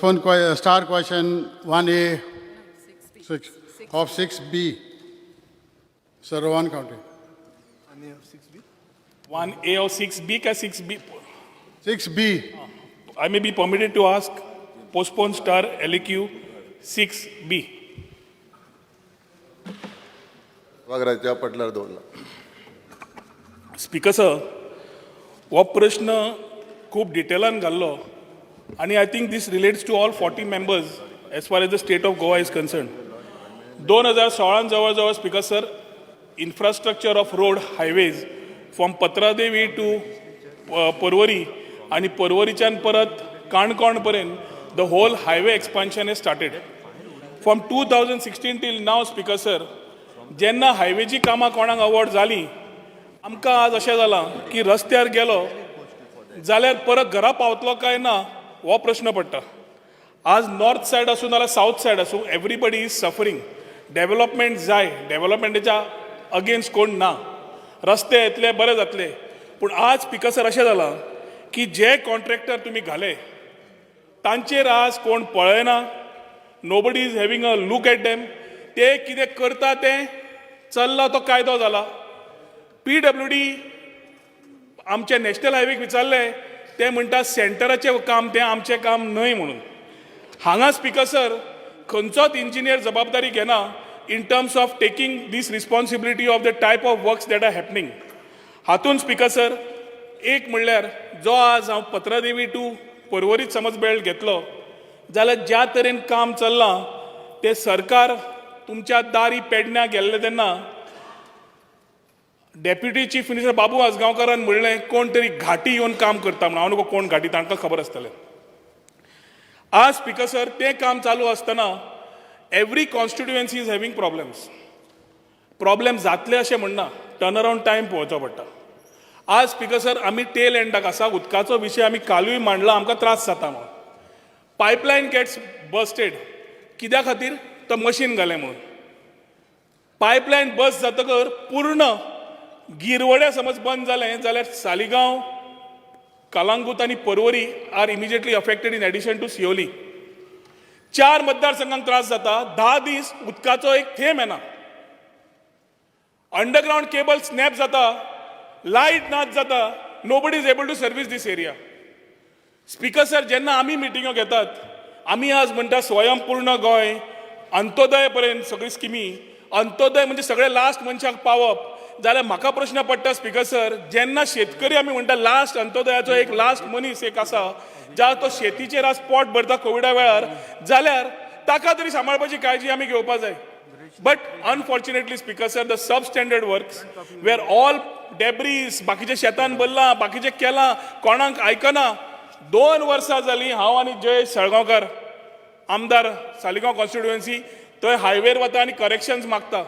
Star question 1A 6 of 6B. Sir, Rohan County. 1A or 6B ka 6B? 6B. I may be permitted to ask, postpone star LQ 6B. वागराच्या पटल्यार दवरला. Speaker sir, हो प्रश्न खूब डिटेलान घाल्लो आणि I think this relates to all 40 members as far as the state of Goa is concern. 2016 जवळ जवळ speaker sir infrastructure of road highways from Patradevi to Porvorim आणि पर्वरीच्यान परत काणकोण पर्यंत the whole highway expansion is started. From 2016 till now speaker sir जेन्ना हायवेची कामां कोणाक अवॉर्ड जाली आमकां आज अशें जालां की रस्त्यार गेलो जाल्यार परत घरा पावतलो काय ना हो प्रश्न पडटा. आज नॉर्थ सायड आसूं नाल्यार सावथ सायड आसूं एवरीबडी इज सफरींग. डेव्हलपमेंट जाय, डेव्हलपमेंटाच्या अगेन्स्ट कोण ना, रस्ते येतले बरे जातले. पूण आज स्पीकर सर अशें जालां की जे कॉन्ट्रॅक्टर तुमी घाले तांचेर आज कोण पळयना. Nobody is having a look at डेम. ते कितें करता तें चल्ला तो कायदो जाला. PWD आमचे नॅशनल हायवेक विचारले ते म्हणटा सेंटराचें काम तें आमचें काम न्हय म्हणून. हांगा स्पीकर सर खंयचोच इंजिनियर जबाबदारी घेना in terms of taking this responsibility of the type of works that are happening. हातून स्पीकर सर एक म्हणल्यार जो आज हांव पत्रादेवी टू पर्वरीत समज बेल्ट घेतलो जाल्यार ज्या तरेन काम चल्लां तें सरकार तुमच्या दारी पेडण्यां गेल्ले तेन्ना डेप्युटी चीफ मिनिस्टर बाबू आजगांवकारान म्हणलें कोण तरी घाटी येवन काम करता म्हणून. हांव नको कोण घाटी तांकां खबर आसतलें. आज स्पीकर सर तें काम चालू आसतना every constituency is having problem जातले अशें म्हणना, टर्न अरावंड टायम पळोवचो पडटा. आज स्पीकर सर आमी टेल एंडाक आसा. उदकाचो विशय आमी कालूय मांडला, आमकां त्रास जाता म्हणून. पायपलायन गेट्स बस्टेड कित्या खातीर तो मशीन घालें म्हणून. पायपलायन बस जातकर पूर्ण गिरवड्या समज बंद जालें जाल्यार सालिगांव, कलांगूट आनी Porvorim are immediately affected in addition to Siolim. 4 मतदारसंघांक त्रास जाता. 10 दीस उदकाचो एक थेंब येना. अंडरग्राउंड केबल स्नॅप जाता, लायट नाच जाता. Nobody is able to service this area. Speaker sir जेन्ना आमी मिटिंगो घेतात आमी आज म्हणटा स्वयंपूर्ण गोंय, अंत्योदय पर्यंत सगळी स्किमी. अंत्योदय म्हणजे सगळे लास्ट मनशाक पावप. जाल्यार म्हाका प्रश्न पडटा स्पीकर सर जेन्ना शेतकरी आमी म्हणटा लास्ट अंत्योदयाचो एक लास्ट मनीस एक आसा ज्या तो शेतीचेर आज पोट भरता कोविडा वेळार जाल्यार ताका तरी सांबाळपाची काळजी आमी घेवपा जाय. But unfortunately speaker sir the substandard works were all debris बाकीच्या शेतान भरला, बाकीचे केलां, कोणाक आयकना. 2 वर्सां जालीं हांव आनी जय सळगांवकार आमदार सालिगांव कॉन्स्टिट्युएन्सी थंय हायवेर वता आनी करेक्शन्स मागता.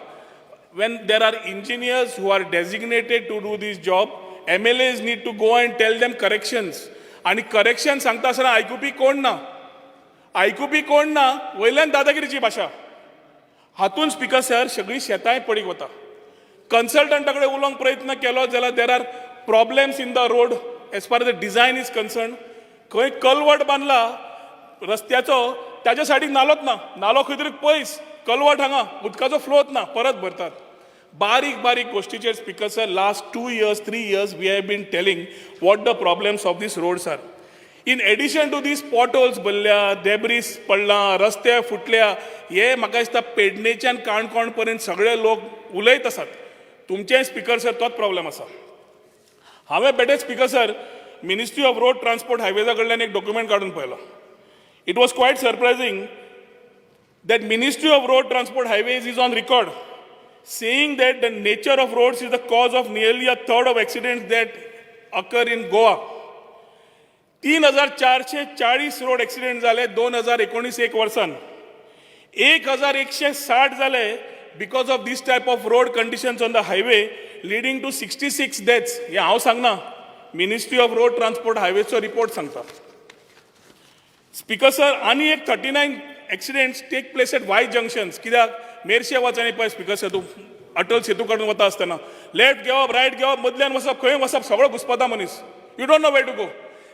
When there are engineers who are designated to do this job, MLAs need to go and tell them corrections. आणि करेक्शन सांगता आसतना आयकुपी कोण ना, वयल्यान दादागिरीची भाशा. हातून स्पीकर सर सगळी शेतांय पडीक वता. कन्सल्टंटा कडेन उलोवंक प्रयत्न केलो जाल्यार there are problems in the road age far the design is concern. खंय कलवट बांदला रस्त्याचो त्याच्या सायडीक नालोच ना. नालो खंय तरी पयस, कलवट हांगा, उदकाचो फ्लोत ना, परत भरतात. बारीक बारीक गोष्टीचेर speaker sir last 2 years 3 years we have been telling what the problems of this roads are. In addition to this potholes भरल्या, डेब्रीस पडला, रस्ते फुटल्या, हे म्हाका दिसता पेडणेच्यान काणकोण पर्यंत सगळे लोक उलयत आसात. तुमचें स्पीकर सर तोच प्रॉब्लेम आसा. हांवें बेटे speaker sir ministry of road transport हायवेजा कडल्यान एक डॉक्युमेंट काडून पळयलो. It was quite surprising that Ministry of Road Transport Highways is on record saying that the nature of roads is the cause of nearly a third of accidents that occur in Goa. 3,440 road accident जाले 2019 एक वर्सान. 1,160 जाले because of this type of road conditions on the highway leading to 66 deaths. हे हांव सांगना, ministry of road transport हायवेचो report सांगता. Speaker sir आनी एक 39 accidents take place at Y junctions. कित्याक मेरशे वचांनी पळय स्पीकर सर तूं अटल सेतू काडून वता आसतना लेफ्ट घेवप रायट घेवप मदल्यान वचप खंय वचप सगळो घुसपता मनीस. You don't know where to go.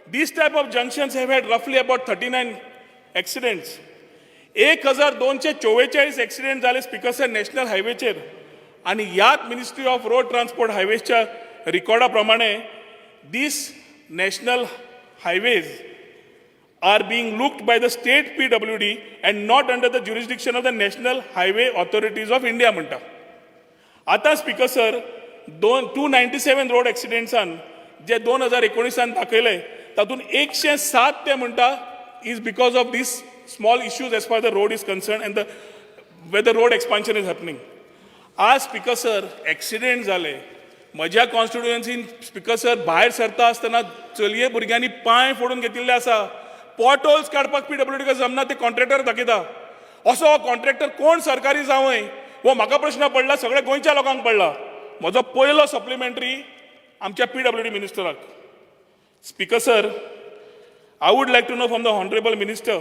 These type of junctions have had roughly about 39 accidents 1244 accident झाले स्पीकर सर नॅशनल हायवेचेर आणि यात मिनिस्ट्री ऑफ रोड ट्रान्सपोर्ट हायवेजच्या रिकॉर्डा प्रमाणे this national highways are being looked by the state PWD and not under the jurisdiction of the National Highway Authorities of India म्हणटा. आता speaker sir 297 road एक्सिडेंट्सान जे 2019 दाखयले तातूंत 107 ते म्हणटा is because of this small issues as far the road is concern and the way the road expansion is happening. आज speaker sir accident जाले म्हज्या कॉन्स्टिट्युएन्सीन speaker sir भायर सरता आसतना चलये भुरग्यांनी पांय फोडून घेतिल्ले आसा. पॉटहोल्स काडपाक PWD जमना ते कॉन्ट्रॅक्टर दाखयता. असो कॉन्ट्रॅक्टर कोण सरकारी जावंय हो म्हाका प्रश्न पडला, सगळ्या गोंयच्या लोकांक पडला. म्हजो पयलो सप्लिमेंटरी आमच्या PWD मिनिस्टराक. Speaker sir, I would like to know from the honourable minister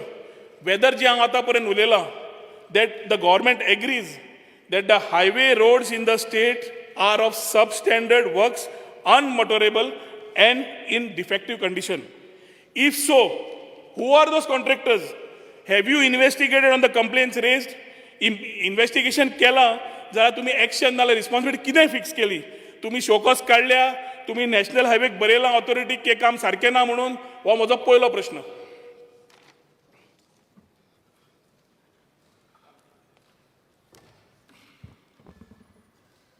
whether जी हांव आतां पर्यंत उलयलां that the government agrees that the highway roads in the state are of substandard works unmotorable and in defective condition. If so, who are those contractors? Have you investigated on the complaints raised? Investigation केला जाल्यार तुम्ही action नाल्यार responsibility कितें fix केली? तुम्ही show cause काढल्या, तुम्ही national हायवेक बरयलां ऑथॉरिटीक की काम सारकें ना म्हणून? हो म्हजो पयलो प्रश्न.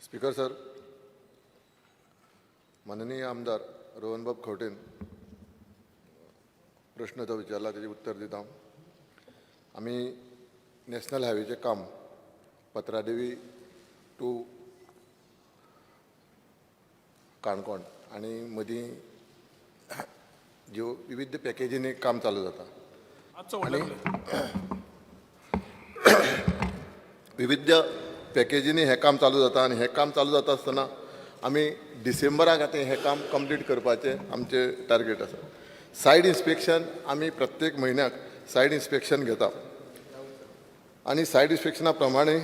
स्पीकर सर, माननीय आमदार रोहनबाब खंवटेन प्रश्न जो विचारला त्याचे उत्तर दिता. आम्ही नॅशनल हायवेचे काम पत्रादेवी टू काणकोण आणि मदीं ज्यो विविध पॅकेजींनी काम चालू जाता आणि विविध पॅकेजींनी हें काम चालू जाता आणि हें काम चालू जाता आसतना आमी डिसेंबराक आतां हें काम कंप्लीट करपाचें आमचें टार्गेट आसा. सायड इन्स्पेक्शन आमी प्रत्येक म्हयन्याक सायड इन्स्पेक्शन घेता आणि सायड इन्स्पेक्शना प्रमाणे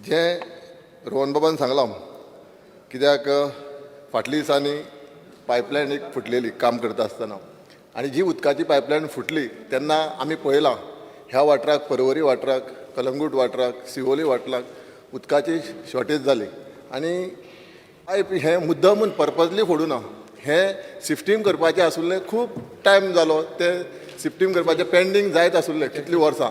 जें रोहन बाबान सांगलां, कित्याक फाटल्या दिसांनी पायपलायन एक फुटलेली काम करता आसतना आणि जी उदकाची पायपलायन फुटली तेन्ना आमी पळयलां ह्या वाठाराक, पर्वरी वाठाराक, कलंगूट वाठाराक, सिवोली वाठाराक उदकाची शॉर्टेज जाली आणि पायप हें मुद्दमून पर्पजली फोडूं ना. हें शिफ्टींग करपाचें आसुल्लें, खूब टायम जालो तें शिफ्टींग करपाचें, पेंडींग जायत आसुल्लें कितलीं वर्सां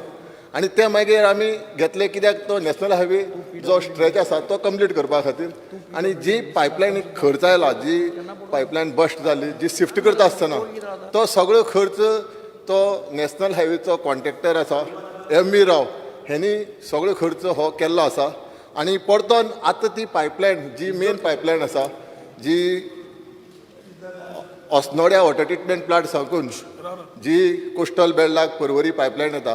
आणि तें मागीर आमी घेतलें कित्याक तो नॅशनल हायवे जो स्ट्रेच आसा तो कंप्लीट करपा खातीर. आणि जी पायपलायन खर्च आयला, जी पायपलायन बस्ट जाली, जी शिफ्ट करता आसतना तो सगळो खर्च तो नॅशनल हायवेचो कॉन्ट्रॅक्टर आसा MV राव हेणी सगळो खर्च हो केल्लो आसा. आणि परतून आतां ती पायपलायन जी मेन पायपलायन आसा जी अस्नोड्या वॉटर ट्रिटमेंट प्लांट साकून जी कोस्टल बेल्टाक पर्वरी पायपलायन येता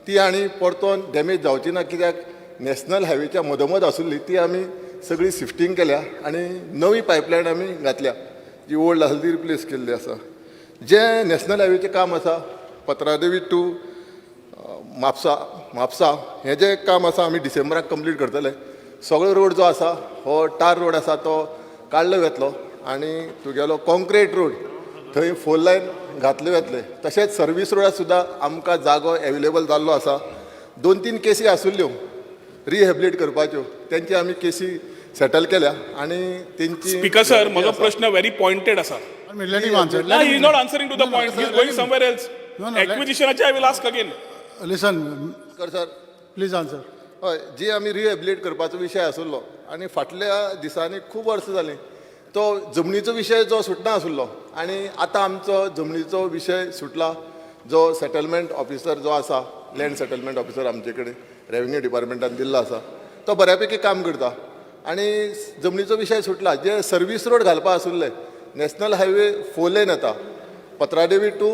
ती आनी परतून डॅमेज जावची ना, कित्याक नॅशनल हायवेच्या मदोमद आसुल्ली ती आमी सगळी शिफ्टींग केल्या आणि नवी पायपलायन आमी घातल्या जी ओल्ड आसा ती रिप्लेस केल्ली आसा. जें नॅशनल हायवेचें काम आसा पत्रादेवी टू म्हापसा हें जें काम आसा आमी डिसेंबराक कंप्लीट करतले. सगळो रोड जो आसा हो टार रोड आसा तो काडलो वतलो आणि तुगेलो कॉन्क्रीट रोड थंय 4 लायन घातले वतले. तशेंच सर्वीस रोडाक सुद्दां आमकां जागो एवेलेबल जाल्लो आसा. 2-3 केसी आसुल्ल्यो रिहॅबिलिट करपाच्यो, तेंची आमी केसी सेटल केल्या आणि तेंची. स्पीकर सर, म्हजो प्रश्न व्हेरी पॉइंटेड आसा. Let him answer. No, he is not answering to the point. He is going somewhere else. Acquisition I will ask again. Listen, sir please answer. हय, जी आमी रिहॅबिलिट करपाचो विशय आसुल्लो आणि फाटल्या दिसांनी खूब वर्सां जालीं तो जमनीचो विशय जो सुटना आसुल्लो आणि आतां आमचो जमनीचो विशय सुटला. जो सेटलमेंट ऑफिसर जो आसा, लँड सेटलमेंट ऑफिसर आमचे कडेन रेव्हेन्यू डिपार्टमेंटान दिल्लो आसा तो बऱ्यापैकी काम करता आणि जमनीचो विशय सुटला. जे सर्वीस रोड घालपा आसुल्ले नॅशनल हायवे 4 लेन येता पत्रादेवी टू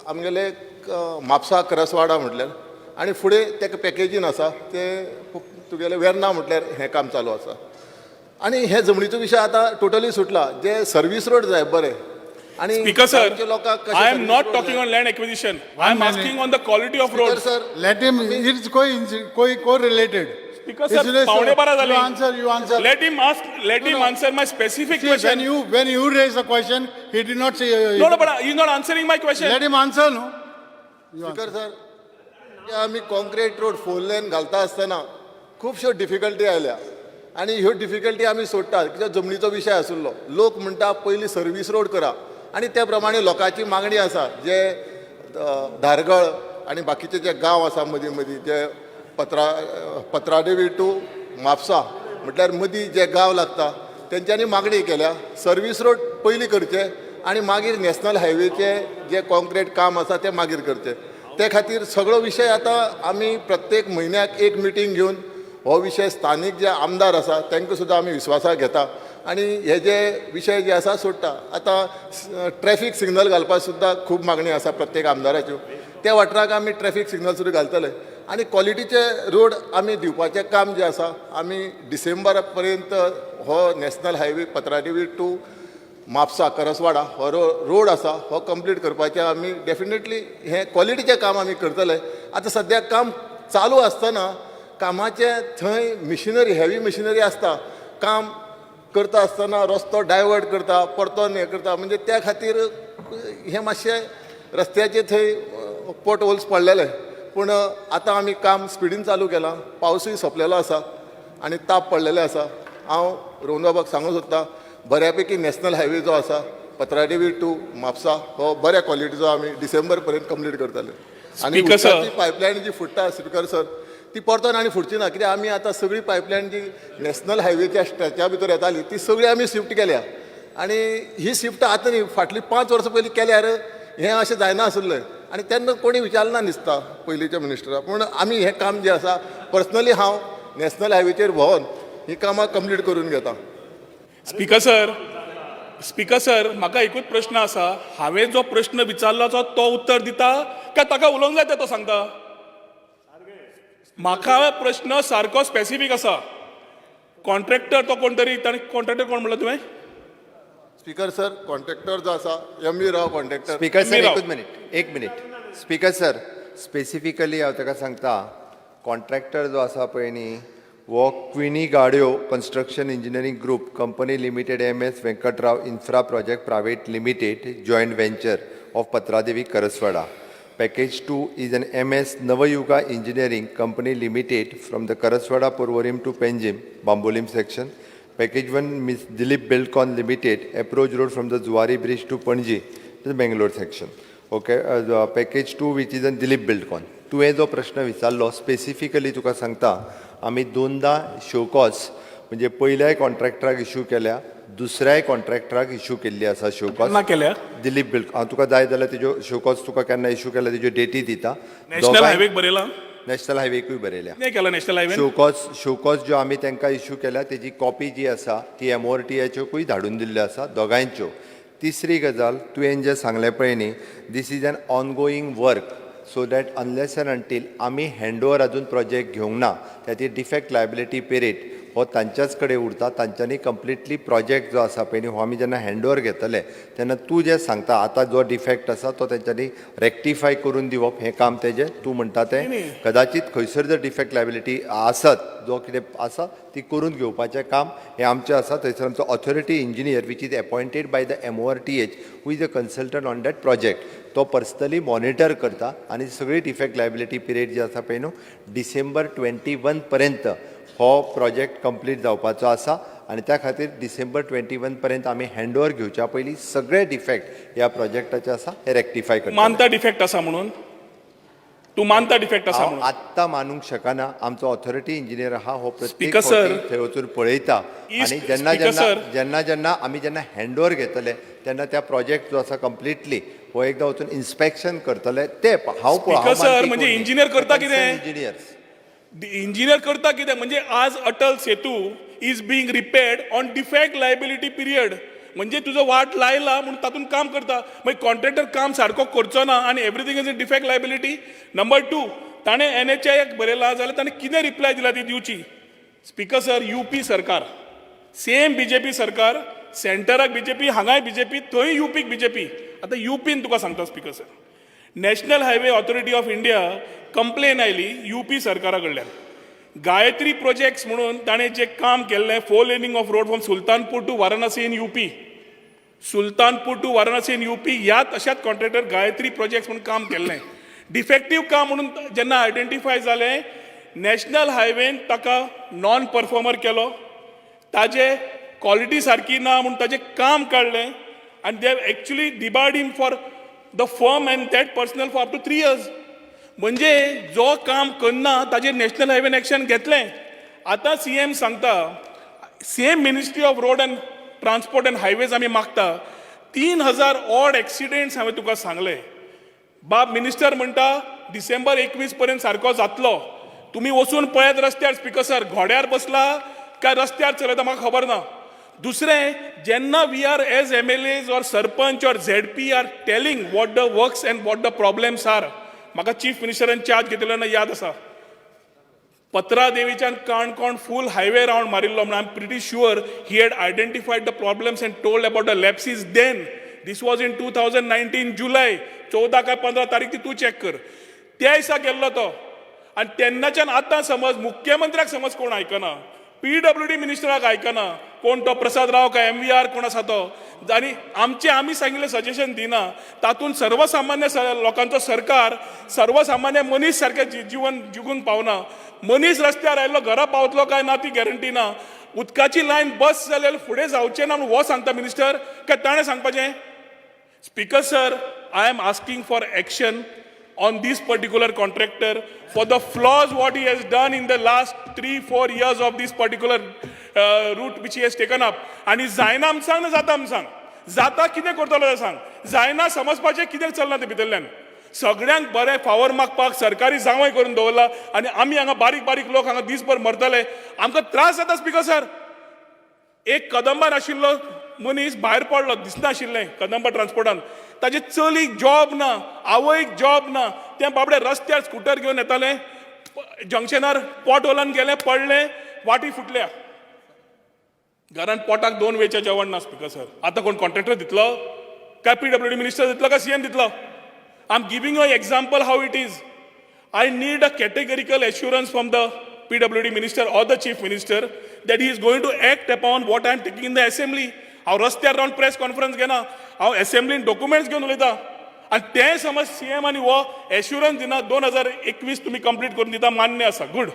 आमगेले म्हापसा करसवाडा म्हटल्यार आणि फुडें तेका पॅकेजीन आसा ते तुगेले वेर्ना म्हटल्यार हें काम चालू आसा. आणि हे जमनीचो विशय आतां टोटली सुटला. जे सर्वीस रोड जाय बरे आणि Speaker sir, लोकांक I am not talking on land acquisition. I am asking on the quality of roads. Sir Let him, it's co-related. Speaker sir, पावणे 12 झाले. You answer. Let him ask. Let him answer my specific question. When you raise a question, he did not say. No, but he is not answering my question. Let him answer, no? Speaker sir जे आमी concrete road 4 लेन घालता आसतना खुबश्यो difficulty आयल्या आनी ह्यो difficulty आमी सोडटात कित्याक जमनीचो विशय आशिल्लो. लोक म्हणटा पयलीं सर्वीस रोड करा आनी त्या प्रमाणे लोकांची मागणी आसा जे धारगळ आनी बाकीचे जे गांव आसा मदीं मदीं जे पत्रादेवी टू म्हापसा म्हटल्यार मदीं जे गांव लागता तेंच्यांनी मागणी केल्या सर्वीस रोड पयलीं करचे आनी मागीर नॅशनल हायवेचे जे कॉन्क्रीट काम आसा तें मागीर करचें. ते खातीर सगळो विशय आतां आमी प्रत्येक म्हयन्याक एक मिटींग घेवन हो विशय स्थानीक जे आमदार आसा तांकां सुद्दां आमी विस्वासाक घेता आनी हे जे विशय जे आसा सोडटा. आतां ट्रॅफीक सिग्नल घालपाक सुद्दां खूब मागणी आसा प्रत्येक आमदाराच्यो. त्या वाठाराक आमी ट्रॅफीक सिग्नल सुद्दां घालतले आनी क्वॉलिटीचे रोड आमी दिवपाचें काम जें आसा आमी डिसेंबरा पर्यंत हो national highway Patradevi to Mapusa Karaswada हो रोड आसा हो कंप्लीट करपाचें आमी डेफिनेटली हें क्वॉलिटीचें काम आमी करतले. आतां सद्याक काम चालू आसतना कामाचें थंय मिशिनरी हेवी मिशिनरी आसता काम करता आसतना रस्तो डायवर्ट करता परतोन हें करता म्हणजे त्या खातीर हें मातशें रस्त्याचे थंय पोट होल्स पडलेले. पूण आतां आमी काम स्पिडीन चालू केलां. पावसूय सोंपलेलो आसा आनी ताप पडलेले आसा. हांव रोहन बाबाक सांगूंक सोदतां बऱ्यापैकी नॅशनल हायवे जो आसा पत्रादेवी टू म्हापसा हो बऱ्या क्वॉलिटीचो आमी डिसेंबर पर्यंत कंप्लीट करतले. आनी उदकाची पायपलायन जी फुटता स्पीकर सर ती परतोन आनी फुटची ना कित्याक आमी आतां सगळी पायपलायन जी नॅशनल हायवेच्या स्ट्रेचा भितर येताली ती सगळी आमी शिफ्ट केल्या आनी ही शिफ्ट आतां न्ही फाटलीं 5 वर्सां पयलीं केल्यार हें अशें जायना आसलें आनी तेन्ना कोणी विचारना दिसता पयलींच्या मिनिस्टराक. पूण आमी हें काम जें आसा पर्सनली हांव नॅशनल हायवेचेर भोंवन ही कामां कंप्लीट करून घेता. स्पीकर सर म्हाका एकूच प्रश्न आसा. हांवें जो प्रश्न विचारलो तो उत्तर दिता काय ताका उलोवंक जाय तें तो सांगता? म्हाका प्रश्न सारको स्पेसिफीक आसा. कॉन्ट्रॅक्टर तो कोण तरी कॉन्ट्रॅक्टर कोण म्हणला तुवें? स्पीकर सर कॉन्ट्रॅक्टर जो आसा M V. Rao contractor. Speaker sir एक मिनिट स्पीकर सर स्पेसिफिकली हांव ताका सांगता कॉन्ट्रॅक्टर जो आसा पळय न्ही वो क्विनी गाड्यो construction engineering group company limited M S. Venkatrao infra project private limited joint venture of Patradevi Karaswada. Package 2 is an MS Navayuga Engineering Company Limited from the Karaswada Porvorim to Penjim, Bambolim section. Package 1 Ms. Dilip Buildcon Limited, approach road from the Zuari Bridge to Panji, the Bangalore section. Okay, package 2 which is an Dilip Buildcon. तुवें जो प्रश्न विचारलो specifically तुका सांगता आमी 2दा show cause म्हणजे पयल्याय कॉन्ट्रॅक्टराक issue केल्या दुसऱ्याय कॉन्ट्रॅक्टराक issue केल्ली आसा शोकॉज केल्या दिलीप बिल्ड हांव तुका जाय जाल्यार तेज्यो शोकॉज तुका केन्ना इश्यू केल्या तेज्यो डेटी दिता. नॅशनल हायवेक बरयला नॅशनल हायवेकूय बरयल्या नाही केला नॅशनल हायवे शोकॉज ज्यो आमी तांकां इश्यू केल्या तेजी कॉपी जी आसा ती MORTAच्योकूय धाडून दिल्ल्यो आसा दोगांयच्यो. तिसरी गजाल तुवें जें सांगलें पळय न्ही this is an ongoing work so that unless and until आमी हँडओवर अजून प्रोजेक्ट घेवंक ना त्याची डिफेक्ट लायबिलिटी पिरियड हो तांच्याच कडेन उरता. तांच्यांनी कंप्लिटली प्रोजेक्ट जो आसा पळय न्ही हो आमी जेन्ना हँडओवर घेतले तेन्ना तूं जें सांगता आतां जो डिफेक्ट आसा तो तेंच्यांनी रेक्टिफाय करून दिवप हें काम तेजें तूं म्हणटा तें कदाचित खंयसर जर डिफेक्ट लायबिलिटी आसत जो कितें आसा ती करून घेवपाचें काम हें आमचें आसा. थंयसर आमचो authority engineer which is appointed by the MORTH who is a consultant on that project तो पर्सनली मॉनिटर करता आनी सगळी डिफेक्ट लायबिलिटी पिरियड जी आसा पळय न्हू डिसेंबर 21 पर्यंत हो प्रोजेक्ट कंप्लीट जावपाचो आसा आनी त्या खातीर डिसेंबर 21 पर्यंत आमी हँडओवर घेवच्या पयलीं सगळे डिफेक्ट ह्या प्रोजेक्टाचे आसा हे रेक्टिफाय करता. मानता डिफेक्ट आसा म्हणून तू मानता डिफेक्ट आसा म्हणून आत्तां मानूंक शकना. आमचो ऑथॉरिटी इंजिनियर आहा हो प्रत्येक Speaker sir. थंय वचून पळयता आनी जेन्ना आमी हँडओवर घेतले तेन्ना त्या प्रोजेक्ट जो आसा कंप्लिटली हो एकदां वचून इन्स्पेक्शन करतले ते हांव म्हणजे इंजिनियर करता कितें इंजिनियर्स इंजिनियर करता कितें म्हणजे आज Atal Setu is being repaired on defect liability period म्हणजे तुजो वाट लायला म्हणून तातूंत काम करता मागीर कॉन्ट्रॅक्टर काम सारको करचो ना आनी everything is a defect liability. Number 2 ताणें NHAक बरयला जाल्यार ताणें कितें रिप्लाय दिला ती दिवची. स्पीकर सर UP सरकार सेम BJP सरकार सेंटराक BJP हांगाय BJP थंय UPक BJP. आतां UPन तुका सांगता speaker sir national highway authority of India complain oily UP सरकारा कडल्यान गायत्री प्रोजेक्ट्स म्हणून ताणें जें काम केल्लें 4 laning of road from Sultanpur to Varanasi in UP Sultanpur to Varanasi in UP ह्याच अशाच कॉन्ट्रॅक्टर गायत्री प्रोजेक्ट्स म्हणून काम केल्लें डिफेक्टीव काम म्हणून जेन्ना आयडेंटिफाय जालें नॅशनल हायवेन ताका नॉन परफॉर्मर केलो ताजे क्वॉलिटी सारकी ना म्हणून ताजें काम काडलें आनी they actually debarred him for the firm and that personal for up to 3 years. म्हणजे जो काम करना ताजेर नॅशनल हायवेन एक्शन घेतलें. आतां CM सांगता same ministry of road and transport and highways आमी मागता 3000 ऑड एक्सिडेंट्स हांवें तुका सांगले. बाब मिनिस्टर म्हणटा डिसेंबर 21 पर्यंत सारको जातलो. तुमी वचून पळयात रस्त्यार स्पिकर सर घोड्यार बसला काय रस्त्यार चलयता म्हाका खबर ना. दुसरें जेन्ना we are as MLAs or sarpanch or ZP are telling what the works and what the problems are. म्हाका चीफ मिनिस्टरान चार्ज घेतिल्लो याद आसा. पत्रा देवीच्यान काणकोण फूल हायवे रावंड मारिल्लो म्हणून I am pretty sure he had identified the problems and told about the lapses then. This was in 2019 जुलय 14 काय 15 तारीख ती तूं चॅक कर. त्या दिसा गेल्लो तो आनी तेन्नाच्यान आतां समज मुख्यमंत्र्याक समज कोण आयकना PWD मिनिस्टराक आयकना कोण तो प्रसाद राव काय MVR कोण आसा तो आनी आमी सांगिल्लें सजेशन दिना. तातूंत सर्वसामान्य लोकांचो सरकार सर्वसामान्य मनीस सारकें जीवन जिगून पावना. मनीस रस्त्यार आयिल्लो घरा पावतलो काय ना ती गॅरंटी ना. उदकाची लायन बस जाल्यार फुडें जावचें ना म्हणून हो सांगता मिनिस्टर काय ताणें सांगपाचें. Speaker sir I am asking for action on this particular contractor for the flaws what he has done in the last 3-4 years of this particular route which he has taken up. आणि जायना आम सांग ना जाता आम सांग. जाता कितें करतलो तें सांग. जायना समजपाचें कितें चलना ते भितरल्यान. सगळ्यांक बरें फावर मागपाक सरकारी जावंय करून दवरला आनी आमी हांगा बारीक बारीक लोक हांगा दीसभर मरतले. आमकां त्रास जाता स्पीकर सर. एक कदंबार आशिल्लो मनीस भायर पडलो दिसनाशिल्लें कदंबा ट्रान्सपोर्टान. ताजे चलीक जॉब ना आवयक जॉब ना. ते बाबडे रस्त्यार स्कूटर घेवन येताले जंक्शनार पोट ओलान गेले पडले वाटी फुटल्या. घरान पोटाक 2 वेळचें जेवण ना स्पीकर सर. आतां कोण कॉन्ट्रॅक्टर दितलो काय PWD मिनिस्टर दितलो काय CM दितलो. I am giving you example how it is. I need a categorical assurance from the PWD minister or the chief minister that he is going to act upon what I am taking in the assembly. हांव रस्त्यार Ravan press conference घेना हांव असेंब्लीन documents घेवन उलयता आनी ते समज CM आनी हो एश्युरन्स दिना 2021 तुमी कंप्लीट करून दिता मान्य आसा गूड.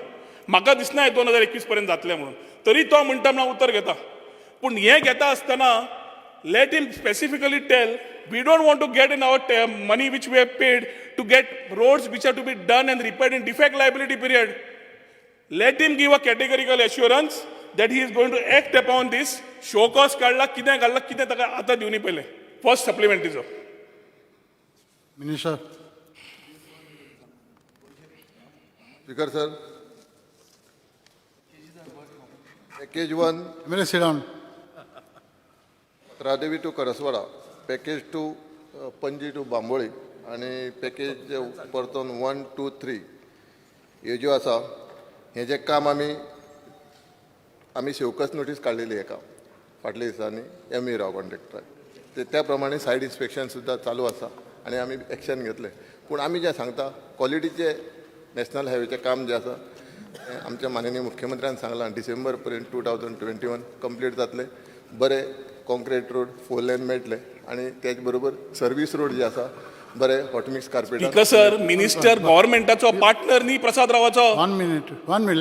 म्हाका दिसना हे 2021 पर्यंत जातलें म्हणून. तरी तो म्हणटा म्हणून उत्तर घेता. पूण हें घेता आसतना let him specifically tell we don't want to get in our money which we have paid to get roads which are to be done and repaired in defect liability period. Let him give a categorical assurance that he is going to act upon this. Show cause काडला कितें घाल्ला कितें ताका आतां दिवनी पयलें. First सप्लिमेंटरीचो. Minister. Speaker sir package 1 MLA sit down. Patradevi to Karaswada, package 2 Panaji to Bambolim आनी पॅकेज परतून 1, 2, 3 हे ज्यो आसा हें जें काम आमी शेवकस नोटीस काडलेली हेका फाटल्या दिसांनी ME राव कॉन्ट्रॅक्टर त्या प्रमाणे सायड इन्स्पेक्शन सुद्दां चालू आसा आनी आमी एक्शन घेतलें. पूण आमी जें सांगता क्वॉलिटीचें नॅशनल हायवेचें काम जें आसा तें आमच्या माननीय मुख्यमंत्र्यान सांगलां डिसेंबर पर्यंत 2021 कंप्लीट जातलें. बरे कॉन्क्रीट रोड 4 लेन मेळटले आनी तेच बरोबर सर्वीस रोड जे आसा बरे hotmix carpet. Speaker sir minister गव्हर्नमेंटाचो पार्टनर न्ही प्रसाद रावाचो. 1 minute.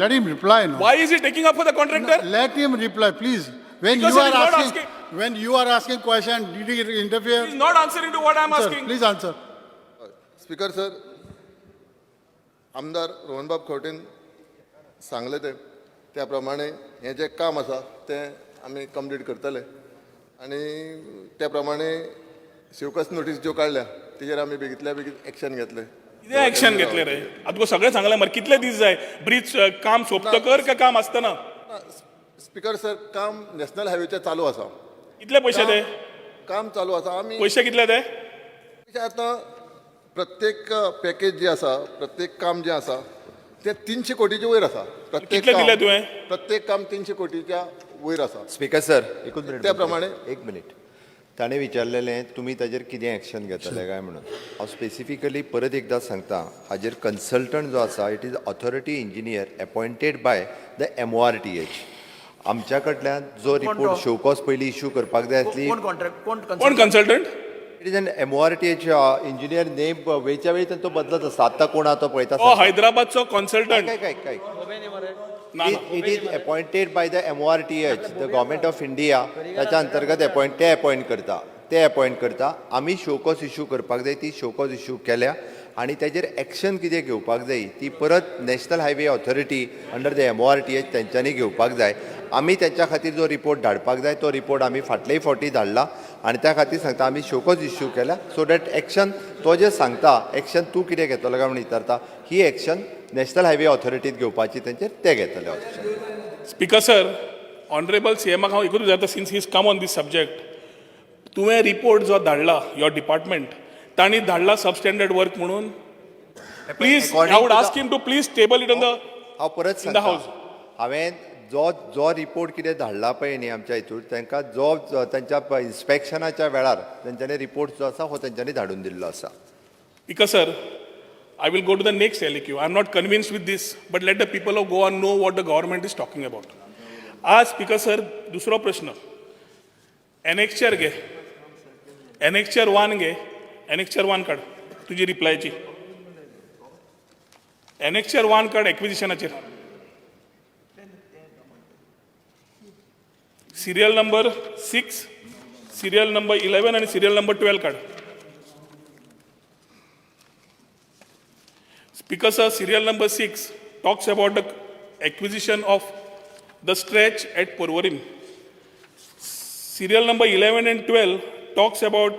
Let him reply now. Why is he taking up for the contractor? Let him reply, please. When Because you he are is not asking, when you are asking question, did he interfere? He is not answering to what I am Sir, asking. please answer. Speaker sir आमदार रोहनबाब खंवटेन सांगले त्या प्रमाणे हें जें काम आसा तें आमी कंप्लीट करतले आनी त्या प्रमाणे शेवकस नोटीस ज्यो काडल्या तेजेर आमी बेगींतल्या बेगीन एक्शन घेतले. कितें एक्शन घेतले रे. आतां तुका सगळें सांगलें मरे कितले दीस जाय ब्रीज काम सोंपतकर काय काम आसतना. स्पीकर सर काम नॅशनल हायवेचें चालू आसा. कितले पयशे ते काम चालू आसा. आमी पयशे कितले ते आतां प्रत्येक पॅकेज जी आसा प्रत्येक काम जें आसा तें 300 कोटीच्या वयर आसा. कितले दिले तुवें. प्रत्येक काम 300 कोटीच्या वयर आसा. स्पीकर सर एकूच मिनिट. त्या प्रमाणे एक मिनिट. ताणें विचारलेलें तुमी ताजेर कितें एक्शन घेतले काय म्हणून. हांव स्पेसिफिकली परत एकदां सांगता हाजेर कन्सल्टंट जो आसा it is authority engineer appointed by the MORTH. आमच्या कडल्यान जो रिपोर्ट शोकॉस पयलीं इश्यू करपाक जाय आसली. कोण कन्सल्टंट. MORTH इंजिनियर नेम वेळच्या वेळी तो बदलत असता. आत्ता कोण आहा तो पळयता हो हैदराबादचो कन्सल्टंट काय ना It is appointed by the MORTH, the government of India. त्याच्या अंतर्गत ते अपॉइंट करता. आमी शोकॉस इश्यू करपाक जाय, ती शोकॉस इश्यू केल्या आणि तेजेर एक्शन कितें घेवपाक जाय ती परत national highway authority under the MORTH तेंच्यांनी घेवपाक जाय. आमी तेंच्या खातीर जो रिपोर्ट धाडपाक जाय तो रिपोर्ट आमी फाटलेय फावटी धाडला आणि त्या खातीर सांगता आमी शोकॉस इश्यू केल्या सो दॅट एक्शन तो जे सांगता एक्शन तूं कितें घेतलो काय म्हणून विचारता ही एक्शन नॅशनल हायवे ऑथॉरिटीत घेवपाची तेंचेर ते घेतले एक्शन. स्पीकर सर ऑनरेबल सीएमाक हांव एकूच विचारता since he is come on this subject तुवें रिपोर्ट जो धाडला युअर डिपार्टमेंट तांणी धाडला सबस्टँडर्ड वर्क म्हणून please I would ask him to please table it on the हांव परत इन द सांगता हाऊस. हांवें जो रिपोर्ट कितें धाडला पळय न्ही आमच्या हितूर तांकां जो तांच्या इन्स्पेक्शनाच्या वेळार तेंच्यांनी रिपोर्ट जो आसा हो तेंच्यांनी धाडून दिल्लो आसा. Because, sir, I will go to the next LAQ. I'm not convinced with this, but let the people of Goa know what the government is talking about. आज स्पीकर सर दुसरो प्रश्न एनेक्चर घे एनेक्चर 1 घे annexure 1 काड तुजी रिप्लायची annexure 1 काड एक्विजिशनाचेर serial number 6 serial number 11 आणि serial number 12 card. Speaker sir, serial number 6 talks about the acquisition of the stretch at Porvorim. Serial number 11 and 12 talks about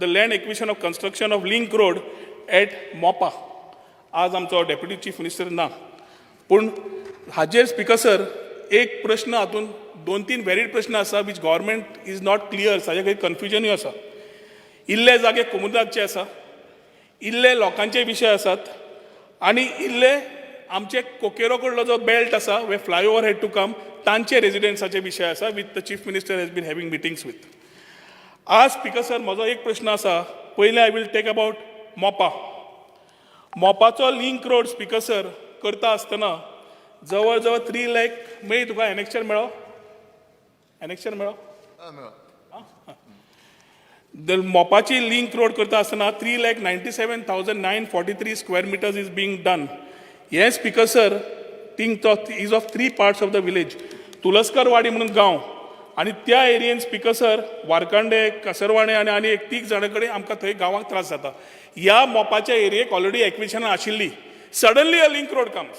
the land acquisition of construction of link road at Mopa. आज आमचो deputy chief minister ना पूण हाजेर speaker sir एक प्रश्न हातून 2-3 varied प्रश्न आसा which government is not clear ताजे काही कन्फ्युजनूय आसा. इल्ले जागे कोमुदाचे आसा इल्ले लोकांचे विशय आसात आणि इल्ले आमचे कोकेरो कडलो जो बेल्ट आसा way flyover had to come तांचे रेजिडेंट्साचे विशय आसा with the chief minister has been having meetings with. आज स्पीकर सर म्हजो एक प्रश्न आसा पयले आय विल टेक अबाउट मोपाचो लिंक रोड स्पीकर सर करता आसतना जवळ जवळ 3 लाख मेळ्ळी तुका एनेक्चर मेळ्ळो मोपाची लिंक रोड करता आसतना 3,97,943 square meters is being done. हे स्पीकर सर थिंक तो is of 3 parts of the village Tulaskar Wadi म्हणून गांव आणि त्या एरियेन स्पीकर सर वारकांडे कसरवाणे आणि एक 3 जाणां कडेन आमकां थंय गांवाक त्रास जाता. ह्या मोपाच्या एरियेक ऑलरेडी एक्विजिशन आशिल्ली suddenly a link road comes.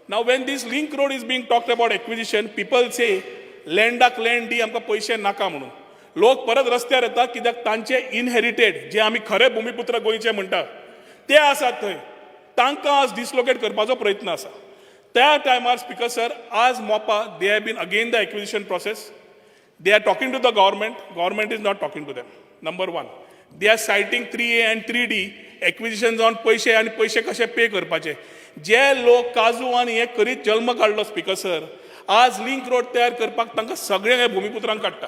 Now when this link road is being talked about acquisition people say लँडाक लँड दी आमकां पयशे नाका म्हणून लोक परत रस्त्यार येतात कित्याक तांचे इनहेरिटेड जे आमी खरे भूमिपुत्र गोंयचे म्हणटात ते आसात थंय तांकां आज डिसलोकेट करपाचो प्रयत्न आसा. त्या टायमार स्पीकर सर आज Mopa they have been again the acquisition process they are talking to the government is not talking to them. Number 1 they are citing 3A and 3D acquisition जावन पयशे आनी पयशे कशे पे करपाचे. जे लोक काजू आनी हे करीत जल्म काडलो स्पीकर सर आज लिंक रोड तयार करपाक तांकां सगळ्या भूमिपुत्रांक काडटा.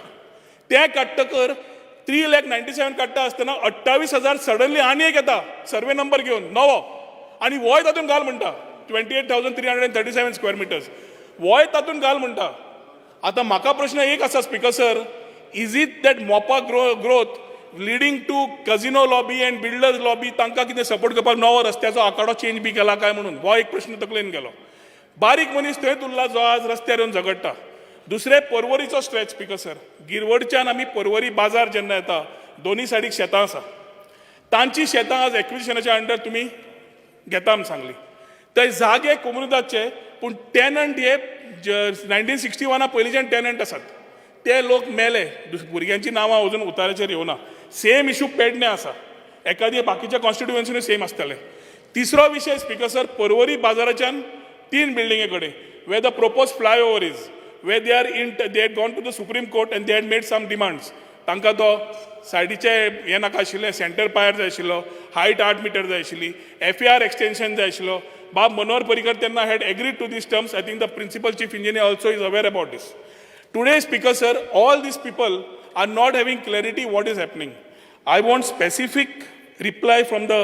ते काडटकर 3,97,000 काडटा आसतना 28,000 सडनली आनी एक येता सर्वे नंबर घेवन नवो आनी वोय तातूंत घाल म्हणटा 28,337 स्क्वेअर मिटर्स वोय तातूंत घाल म्हणटा. आतां म्हाका प्रश्न एक आसा speaker sir is it that Mopa growth leading to casino lobby and builders lobby तांकां कितें सपोर्ट करपाक नवो रस्त्याचो आंकाडो चेंज बी केला काय म्हणून हो एक प्रश्न तकलेन गेलो. बारीक मनीस थंयच उरला जो आज रस्त्यार येवन झगडटा. दुसरे पर्वरीचो स्ट्रेच स्पीकर सर गिरवडच्यान आमी पर्वरी बाजार जेन्ना येता दोनी सायडीक शेतां आसा तांची शेतां आज एक्विजिशनाच्या अंडर तुमी घेता म्हण सांगली. थंय जागे कोमुनिदादचे पूण टेनंट हे 1961 पयलींच्यान टेनंट आसात ते लोक मेले भुरग्यांची नांवां अजून उताराचेर येवना. सेम इशू पेडणे आसा एखादी बाकीच्या कॉन्स्टिट्युएन्सीनूय सेम आसतले. तिसरो विशय स्पीकर सर पर्वरी बाजाराच्यान 3 बिल्डिंगे कडेन way the propose flyover is where they had gone to the Supreme Court and they had made some demands. तांकां तो सायडीचे हे नाका आशिल्ले सेंटर पायर जाय आशिल्लो हायट 8 मीटर जाय आशिल्ली FAR एक्सटेंशन जाय आशिल्लो. बाब मनोहर पर्रीकर तेन्ना had agreed to these terms. I think the principal chief engineer also is aware about this. Today, Speaker sir, all these people are not having clarity what is happening. I want specific reply from the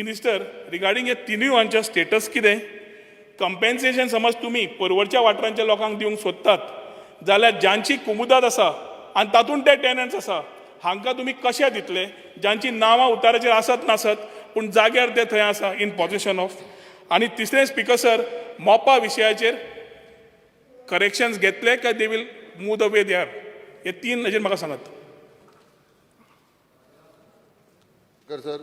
minister regarding हे तिनूय हांचे status कितें. Compensation समज तुम्ही पर्वरच्या वाठारांच्या लोकांक दिवंक सोदतात जाल्यार ज्यांची कुमुदाद आसा आनी तातूंत ते टेनंट्स आसा हांकां तुमी कशे दितले जांची नांवां उताराचेर आसत नासत पूण जाग्यार ते थंय आसा इन पोझिशन ऑफ. आनी तिसरें स्पीकर सर, मोपा विशयाचेर करेक्शन्स घेतले काय they will move the way they are, हे 3 हाजेर म्हाका सांगात. सर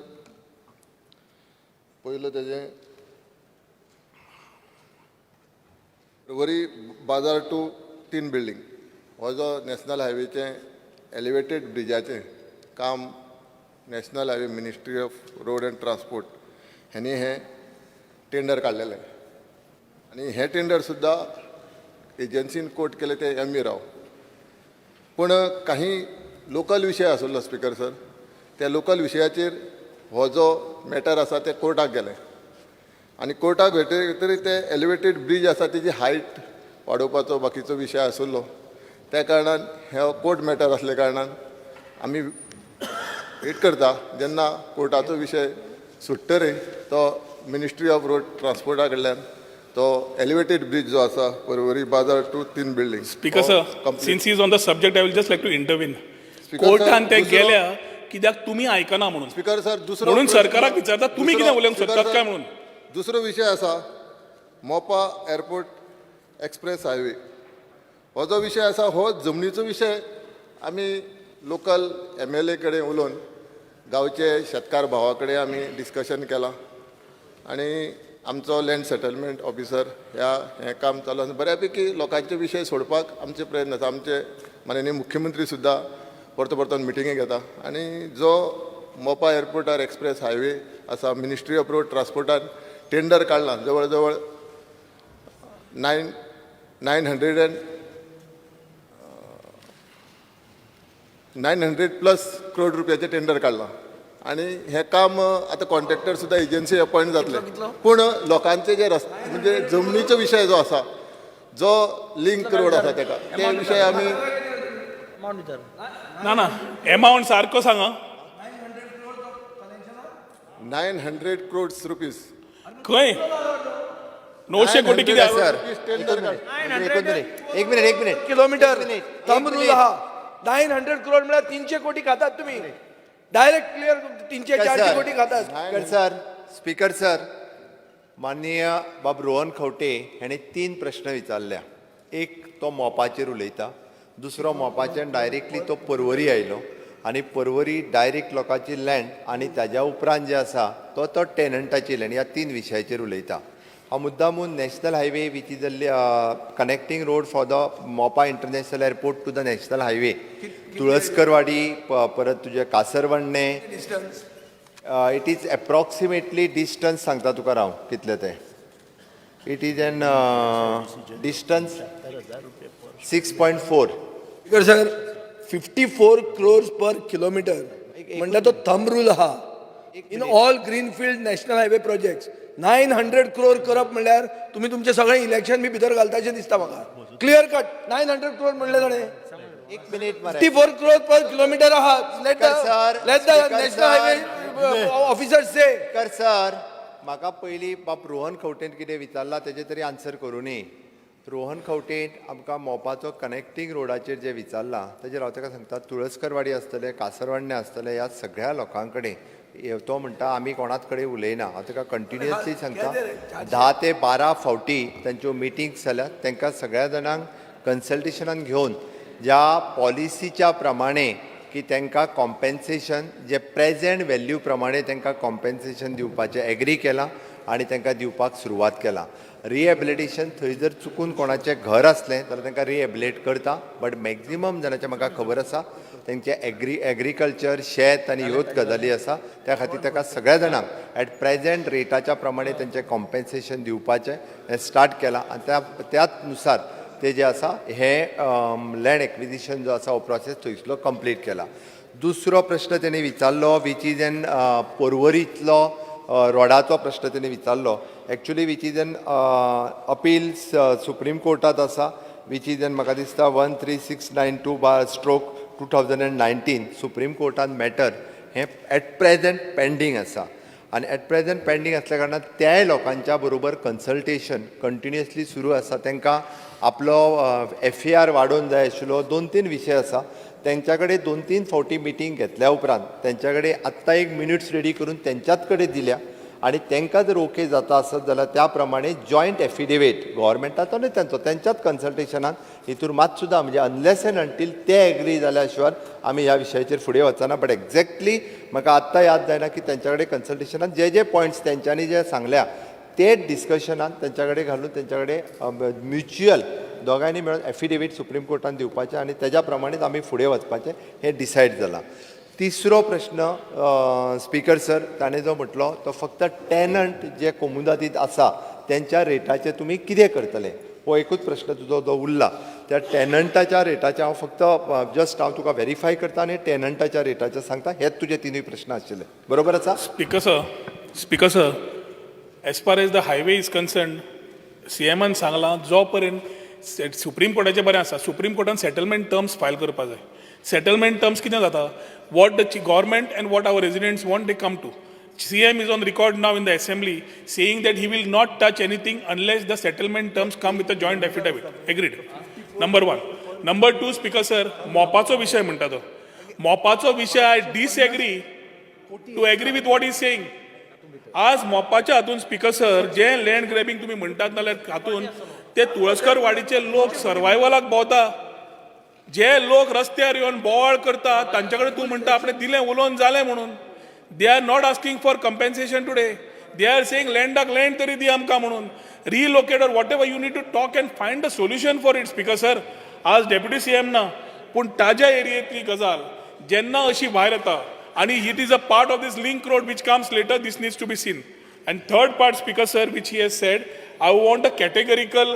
पयलो तेजें परवरी बाजार टू 3 बिल्डींग हो जो नॅशनल हायवेचें एलिवेटेड ब्रिजाचें काम national highway ministry of road end transport हांणी हें टेंडर काडलेलें आनी हें टेंडर सुद्दां एजन्सीन कोट केलें तें एम.ई. राव. पूण काही लोकल विशय आसलो स्पीकर सर, त्या लोकल विशयाचेर हो जो मॅटर आसा ते कोर्टाक गेले आनी कोर्टाक तरी ते एलिवेटेड ब्रीज आसा तेजी हायट वाडोवपाचो बाकीचो विशय आसलो. त्या कारणान हे कोर्ट मॅटर आसले कारणान आमी वेट करता जेन्ना कोर्टाचो विशय सुट्टरे तो मिनिस्ट्री ऑफ रोड ट्रान्सपोर्टा कडल्यान तो एलिवेटेड ब्रीज जो आसा परवरी बाजार to 3 building. Speaker sir, since he is on the subject I will just like to intervene. कोर्टान ते गेल्या कित्याक तुमी आयकना म्हणून. स्पीकर सर दुसरो म्हणून सरकाराक विचारता तुमी कितें उलोवंक सोदतात काय म्हणून. दुसरो विशय आसा मोपा एअरपोर्ट एक्सप्रेस हायवे. हो जो विशय आसा हो जमनीचो विशय आमी लोकल MLA कडेन उलोवन गांवचे शेतकार भावा कडेन आमी डिस्कशन केलां आनी आमचो लँड सेटलमेंट ऑफिसर हें काम चालू आसा. बऱ्यापैकी लोकांचे विशय सोडपाक आमचे प्रयत्न आसा. आमचे माननीय मुख्यमंत्री सुद्दां परतो परतून मिटिंगे घेता आनी जो मोपा एअरपोर्टार एक्सप्रेस हायवे आसा मिनिस्ट्री ऑफ रोड ट्रान्सपोर्टान टेंडर काडलां जवळ जवळ 900 प्लस करोड रुपयाचें टेंडर काडलां आनी हें काम आतां कॉन्ट्रॅक्टर सुद्दां एजन्सी अपॉयंट जातले. पूण लोकांचे जे रस्ते म्हणजे जमनीचो विशय जो आसा जो लिंक रोड आसा तेका ते विशय आमी ना एमावंट सारको सांगा. 900 crores रुपीज खंय 900 कोटी कित्याक सर टेंडर एक मिनिट किलोमीटर थंब रूल आहा. 900 करोड म्हळ्यार 300 कोटी खातात तुम्ही. डायरेक्ट क्लियर 300-400 कोटी खातात. स्पीकर सर, माननीय बाब रोहन खंवटे हाणें 3 प्रश्न विचारल्या. एक तो मोपाचेर उलयता, दुसरो मोपाच्यान डायरेक्टली तो परवरी आयलो आनी परवरी डायरेक्ट लोकांची लँड आनी ताज्या उपरांत जे आसा तो टेनंटाची लँड, ह्या 3 विशयाचेर उलयता. हांव मुद्दामून national highway which is connecting road for the Mopa international airport to the national highway Tulaskarwadi परत तुजे Kasarvarnem it is approximately distance सांगता तुका हांव कितले ते. It is an distance 6.4. Sir 54 crores per kilometre म्हणटा तो थंब रूल आहा in all greenfield national highway projects. 900 crore करप म्हणल्यार तुम्ही तुमचे सगळे इलेक्शन बी भितर घालताशें दिसता म्हाका. क्लियर कट 900 crore म्हणले ताणें. एक मिनिट मरे. 54 crore पर किलोमीटर आहा. Let the national highway officers say. Speaker sir, म्हाका पयलीं बाब रोहन खंवटेन कितें विचारला तेजे तरी आन्सर करूं न्ही. रोहन खंवटेन आमकां मोपाचो कनेक्टिंग रोडाचेर जे विचारला तेजेर हांव ताका सांगता तुळसकरवाडी आसतले कासरवाडणे आसतले ह्या सगळ्या लोकां कडेन तो म्हणटा आमी कोणाच कडेन उलयना. हांव ताका कंटिन्युअसली सांगता 10 ते 12 फावटी तांच्यो मिटिंग्स जाल्यात. तांकां सगळ्या जाणांक कन्सल्टेशनान घेवन ज्या पॉलिसीच्या प्रमाणे की तांकां कॉम्पेन्सेशन जे प्रेजेंट व्हॅल्यू प्रमाणे तांकां कॉम्पेन्सेशन दिवपाचें एग्री केलां आनी तांकां दिवपाक सुरवात केला. रिहेबिलिटेशन थंय जर चुकून कोणाचें घर असलें जाल्यार तांकां रिहेबिलिटेट करता. बट मॅक्झिमम जाणांचें म्हाका खबर आसा तेंचे एग्रीकल्चर शेत आनी ह्योच गजाली आसा. त्या खातीर ताका सगळ्या जाणांक एट प्रेजेंट रेटाच्या प्रमाणे तेंचें कॉम्पेन्सेशन दिवपाचें हें स्टार्ट केलां आनी त्याच नुसार ते जे आसा हें लँड एक्विजिशन जो आसा हो प्रोसेस थंयसलो कंप्लीट केला. दुसरो प्रश्न तेणी विचारलो वीच इज एन परवरींतलो रोडाचो प्रश्न तेणी विचारलो. Actually which is an appeals supreme कोर्टात आसा वीच इज एन म्हाका दिसता 13692/2019 सुप्रीम कोर्टान मॅटर हें एट प्रेजेंट पेंडींग आसा. आनी एट प्रेजेंट पेंडींग आसल्या कारणान त्याय लोकांच्या बरोबर कन्सल्टेशन कंटिन्युअसली सुरू आसा. तांकां आपलो FAR वाडोवन जाय आशिल्लो. 2-3 विशय आसा त्यांच्याकडे 2-3 फावटी मिटींग घेतल्या उपरांत त्यांच्याकडे आत्ता एक मिनिट्स रेडी करून त्यांच्याच कडेन दिल्या आणि तांकां जर ओके जाता आसत जाल्यार त्या प्रमाणे जॉयंट एफिडेविट गव्हर्मेंटाचो आनी त्यांच्याच कन्सल्टेशनान हितूर मात सुद्दां म्हणजे अनलेस एंड अंटील ते एग्री जाल्या शिवाय आमी ह्या विशयाचेर फुडें वचना बट एक्झॅक्टली म्हाका आत्तां याद जायना की त्यांच्या कडेन कन्सल्टेशनान जे पॉयंट्स तेंच्यांनी जे सांगल्या ते डिस्कशनान त्यांच्या कडेन घालून त्यांच्या कडेन म्युच्युअल दोगांयनी मेळून एफिडेविट सुप्रीम कोर्टान दिवपाचें आनी तेज्या प्रमाणेच आमी फुडें वचपाचें हें डिसायड जालां. तिसरो प्रश्न स्पीकर सर ताणें जो म्हटलो तो फक्त टॅनंट जे कोमुदादीत आसा त्यांच्या रेटाचे तुमी कितें करतले हो एकूच प्रश्न तुजो जो उरला त्या टॅनंटाच्या रेटाचे हांव फक्त जस्ट हांव तुका व्हेरीफाय करता आनी टॅनंटाच्या रेटाचे सांगता हेच तुजे तिनूय प्रश्न आशिल्ले बरोबर आसा. Speaker sir as far as the highway is concern CMन सांगलां जो पर्यंत सुप्रीम कोर्टाचें बरें आसा सुप्रीम कोर्टान सेटलमेंट टर्म्स फायल करपाक जाय. सेटलमेंट टर्म्स कितें जाता what the government and what our residents want they come to. CM is on record now in the assembly saying that he will not touch anything unless the settlement terms come with a joint affidavit. Agreed. Number one. Number two, Speaker sir, मोपाचो विषय म्हणटा तो. मोपाचो विषय I disagree to agree with what he is saying. आज मोपाच्या हातून speaker sir जे land grabbing तुम्ही म्हणटात नाल्यार हातून ते तुळसकर वाडीचे लोक सर्वायवलाक भोंवता जे लोक रस्त्यार येवन बोवाळ करतात तांचे कडेन तूं म्हणटा आपणें दिलें उलोवन जालें म्हणून they are not asking for compensation today they are saying लँडाक लँड तरी दी आमकां म्हणून relocate or whatever you need to talk and find a solution for it speaker sir. आज डेप्युटी CM ना पूण ताज्या एरियेंतली गजाल जेन्ना अशी भायर येता आनी it is a part of this link road which comes later this needs to be seen. And third part speaker sir which he has said I want a categorical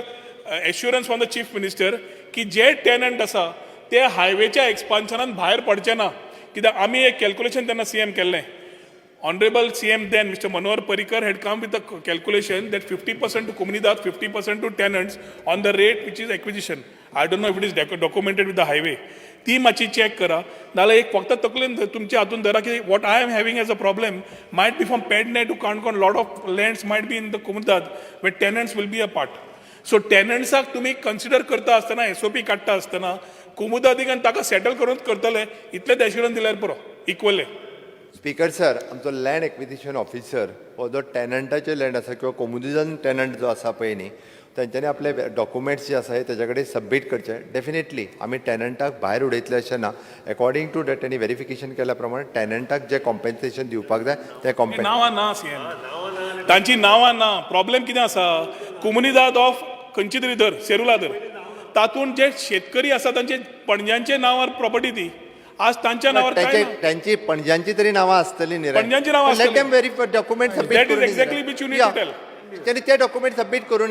assurance from the chief minister की जे tenant आसा ते हायवेच्या एक्सपान्शनान भायर पडचे ना कित्याक आमी एक calculation तेन्ना CM केल्लें. Honourable CM then Mr. Manohar Parrikar had come with a calculation that 50% to Comunidad, 50% to tenants on the rate which is acquisition. I don't know if it is documented with the highway. ती मातशी check करा नाल्यार एक फक्त तकलेन तुमच्या हातून धरा की what I am having as a problem might be from Pernem to Canacona lot of lands might be in the Comunidad where tenants will be a part. So टेनंट्साक तुम्ही कन्सिडर करता आसतना SOP काडटा आसतना कुमुदादीक आनी ताका सेटल करूनच करतले इतले एश्युरन्स दिल्यार पुरो इक्वली. स्पीकर सर आमचो लँड एक्विजिशन ऑफिसर हो जो टॅनंटाचे लँड आसा किंवा कोमुनिजन टॅनंट जो आसा पळय न्ही तांच्यांनी आपले डॉक्युमेंट्स जे आसा तेच्या कडेन सबमीट करचे. डेफिनेटली आमी टॅनंटाक भायर उडयतले अशें ना. अकॉर्डिंग टू डेट तांणी व्हेरिफिकेशन केल्या प्रमाणे टॅनंटाक जे कॉम्पेन्सेशन दिवपाक जाय ते नांवां ना CM तांची नांवां ना. प्रॉब्लेम कितें आसा Comunidad ऑफ खंयची तरी धर सेरुला धर तातूंत जे शेतकरी आसा तांचे पणज्यांचे नांवार प्रॉपर्टी ती आज तांच्या नांवार काय ना. त्यांची पणज्यांची तरी नांवां आसतली न्ही पणज्यांची नांवां let them verify document submit That is exactly which you need to tell. त्यांनी ते डॉक्युमेंट सबमीट करून